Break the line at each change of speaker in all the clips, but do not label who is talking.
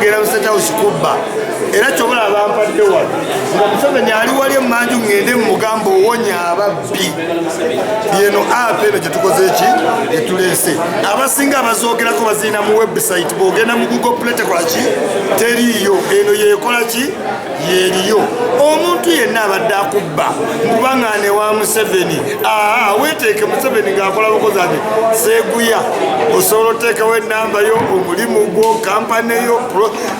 bagenda mu State House kubba era kyobola abampadde wano nga Museveni ali wali emmanju ngende mu mugambo owonya ababbi yeno app eno gyetukoze eki etuleese abasinga abazoogerako bazirina mu website bwogenda mu Google Play tekolaki teriiyo eno yekolaki yeriyo omuntu yenna abadde akubba mubangane wa Museveni weteeke Museveni ng'akola bukozi ati seeguya osobola oteekawo enamba yo omulimu gwo kampani yo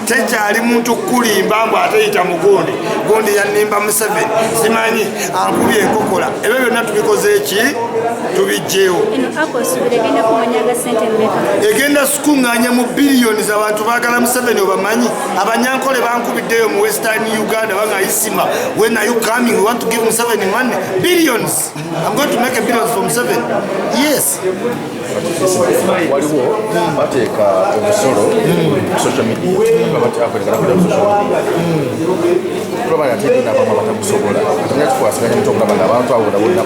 tekyali muntu kulimba mbu ateyita mugundi gundi yanimba Museveni simanyi ankubye enkokola ebyo byonna tubikoze eki tubijjeewo egenda sikuŋŋaanya mu biliyoni z'abantu baagala Museveni obamanyi abanyankole bankubiddeyo mu Western Uganda bangayisima when are you coming we want to give Museveni money billions I'm going to make a billions for Museveni yes
waliwo bateeka obusolo social media babateeka probably atina baba batakusobola atanya tukwasaganya mutokaba n'abantu abo bonna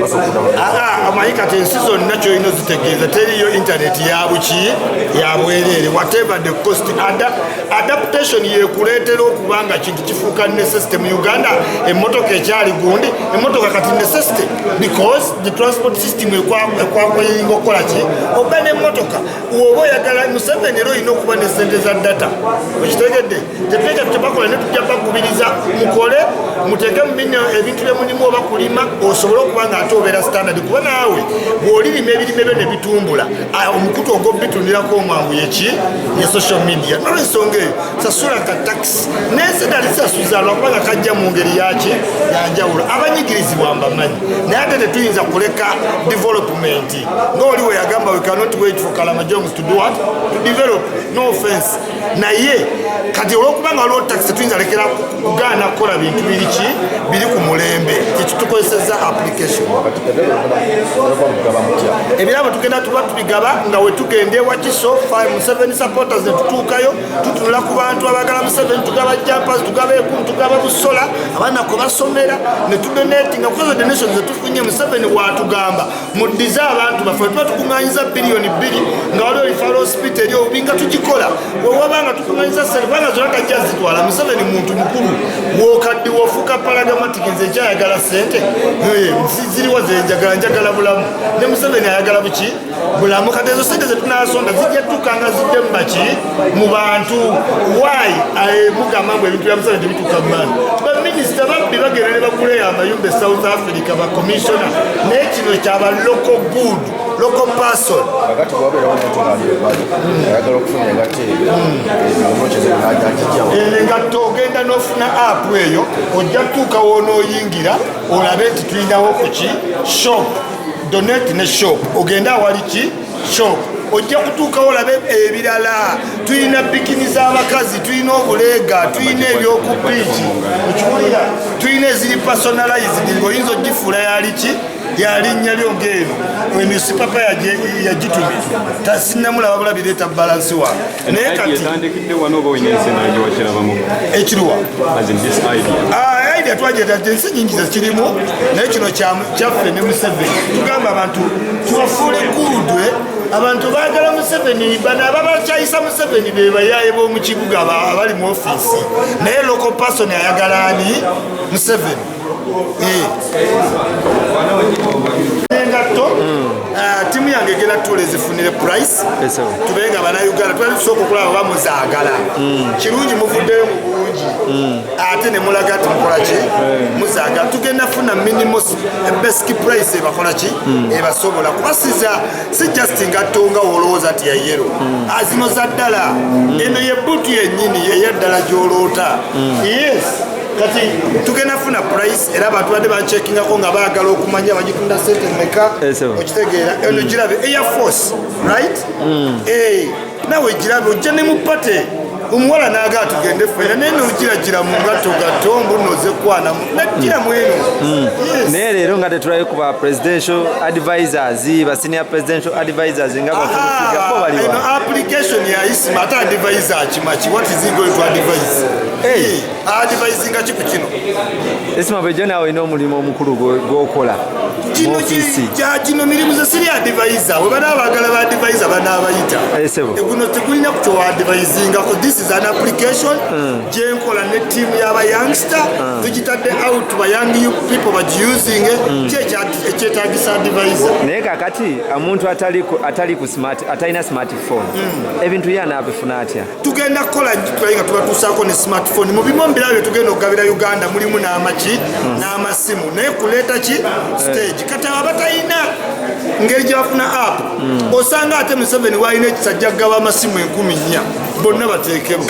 basobola
amayika tensizo nacho ino zitegeeza teriyo internet yabuki yabwerere whatever the cost adaptation yekuleetera okubanga kintu kifuuka necessity mu Uganda emmotoka ekyali gundi emmotoka kati necessity because the transport system ekwakoyinga okukola ki oba n'emmotoka oba oyagala Museveni era olina okuba ne sente za data okitegedde tetuleeta tutebakola ne tujja bakubiriza mukole muteeke mu bino ebintu byemulimu oba kulima osobole okuba nga ate obeera standard kuba naawe bw'olirima ebirime byo ne bitumbula omukutu ogw'obitundirako omwangu yeki ye social media nolwensonga eyo sasula ka taxi nensi dali sasuza lwakubanga kajja mu ngeri yaki yanjawulo abanyigirizibwa mbamanyi naye ate tetuyinza kuleka development ng'oli we yagamba we cannot wait for Kalamajongs to do what to develop no offense naye kati olwokubanga waliwo taxi tuyinza lekera kugaana kukola bintu biriki biri ku mulembe tekitukozeseza application ebirabo tugenda tuba tubigaba nga we tugende wakiso 5-7 supporters ne tutuukayo tutunula ku bantu abagala Museveni tugaba jumpers tugaba ekumu tugaba busola abaana kwe basomera ne tudonatinga kukoza donations zetufunye Museveni watugamba muddize abantu baffe tuba tukuŋŋanyiza biliyoni 2 nga waliwo ifalo hospital eri obinga tugikola wewabanga tukuŋŋanyiza serivanga zonna tajja zitwala Museveni muntu mukulu wokaddi wofuuka paragamatic nze ekyayagala sente ziriwa zenjagala njagala bulamu ne Museveni ayagala buki bulamu kati ezo sente zetunasonda zijja tuuka nga zidde mu baki mu bantu why mugamba mbu ebintu bya Museveni tebituuka mu bantu baminisita babbi bagenda ne bagula amayumba e South Africa bakomisiona naye kino kyaba local good local person engatto ogenda n'ofuna app eyo ojja kutuuka wonooyingira olabe nti tulinawo kuki shop donate ne shop ogenda awali ki shop ojja kutuukawo olabe ebirala tulina bikini z'abakazi tulina obuleega tulina ebyoku biiki okiwulira tulina eziri personalized ng'oyinza ogifuula yaliki yalinnya lyo ng'eno emisi papa yagitumye tasinamulaba bula bireeta balansi wa naye kati ekiruwa idea twajeta ensi nyingi zekirimu naye kino kyaffe ne Museveni tugamba abantu tubafuule gudwe abantu baagala Museveni bano ababakyayisa Museveni be bayaye b'omu kibuga abali mu ofiisi naye local person ayagala ani Museveni engatto timu yange egenda tuule zifunire price tubenga bannayuganda twali tusooka okulaba bamuzaagala kirungi muvuddeyo mu bulungi ate ne mulaga ati mukola ki muzaagala tugenda funa minimum basic price ebakola ki ebasobola kuba si just ngatto nga wolowooza nti ya yero azino za ddala eno ye butu yennyini eyaddala gy'oloota yes kati tugenda funa price era abantu badde banchekingako nga baagala okumanya bagitunda sente mmeka okitegeera eno girabe Air Force right nawe girabe ojja ne mupate omuwala naaga tugende fena naye nogiragira mu ngatto gatombo noze kwana nagira mweno
naye leero nga tetulayo ku ba presidential advisors ba senior presidential advisors nga bafuukigapo baliwa
eno application ya isima ate advisor akimachi what is he going to advise advising kiku kino
isima bejo nawe ino omulimu omukulu gwokola
Kino mirimu ze siri advisor we bana abagala ba advisor bana abayita guno tegulina kutowa advising ko this is an application jenkola ne team y'aba youngster tugitadde out ba young people ba using ekyetagisa advisor
naye kakati omuntu atali ku smart atalina smartphone ebintu yana abifuna atya
tugenda kukola nga tubatuusaako ne smartphone mu bimu mbirabe tugenda okugabira Uganda mulimu n'amaki n'amasimu naye kuleeta ki stage kati abatalina ngeri gye bafuna app osanga ate Museveni walina ekisajja kugaba amasimu 10,000 bonna bateekemu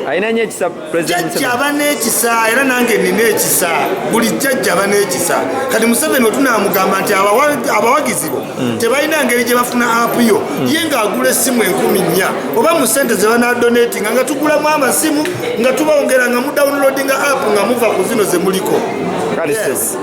alina nnyo ekisa president
jjajja aba n'ekisa era nange nina ekisa buli jjajja aba n'ekisa kati Museveni wetunaamugamba nti abawagizi bo tebalina ngeri gye bafuna app yo ye ng'agula essimu 10,000 oba mu ssente ze banaadonatinga nga tugulamu amasimu nga tubawongera nga mu downloadinga app nga muva ku zino ze muliko.
Yes.